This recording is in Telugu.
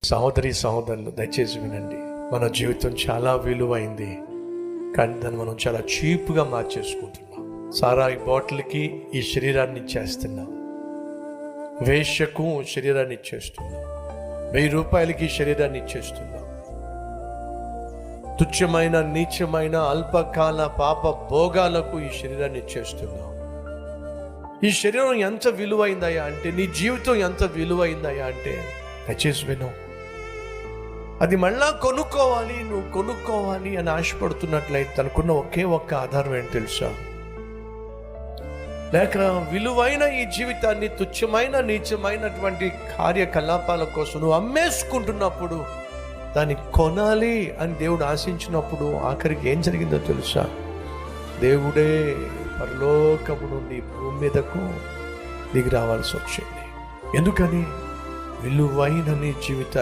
సహోదరి సహోదరులు దయచేసి వినండి. మన జీవితం చాలా విలువైంది, కానీ దాన్ని మనం చాలా చీప్గా మార్చేసుకుంటున్నాం. సారాయి బాటిల్కి ఈ శరీరాన్ని ఇచ్చేస్తున్నాం, వేశ్యకు శరీరాన్ని ఇచ్చేస్తున్నాం, 1000 రూపాయలకి శరీరాన్ని ఇచ్చేస్తున్నాం, తుచ్చమైన నీచమైన అల్పకాల పాప భోగాలకు ఈ శరీరాన్ని ఇచ్చేస్తున్నాం. ఈ శరీరం ఎంత విలువైందయ్యా అంటే, నీ జీవితం ఎంత విలువైందయ్యా అంటే దయచేసి విను. అది మళ్ళా కొనుక్కోవాలి, నువ్వు కొనుక్కోవాలి అని ఆశపడుతున్నట్లయితే తనకున్న ఒకే ఒక్క ఆధారం ఏంటి తెలుసా? లేక విలువైన ఈ జీవితాన్ని తుచ్చమైన నీచమైనటువంటి కార్యకలాపాల కోసం నువ్వు అమ్మేసుకుంటున్నప్పుడు, దాన్ని కొనాలి అని దేవుడు ఆశించినప్పుడు ఆఖరికి ఏం జరిగిందో తెలుసా? దేవుడే పరలోకము నుండి భూమి మీదకు దిగి రావాల్సి వచ్చింది. ఎందుకని? విలువైన నీ జీవితాన్ని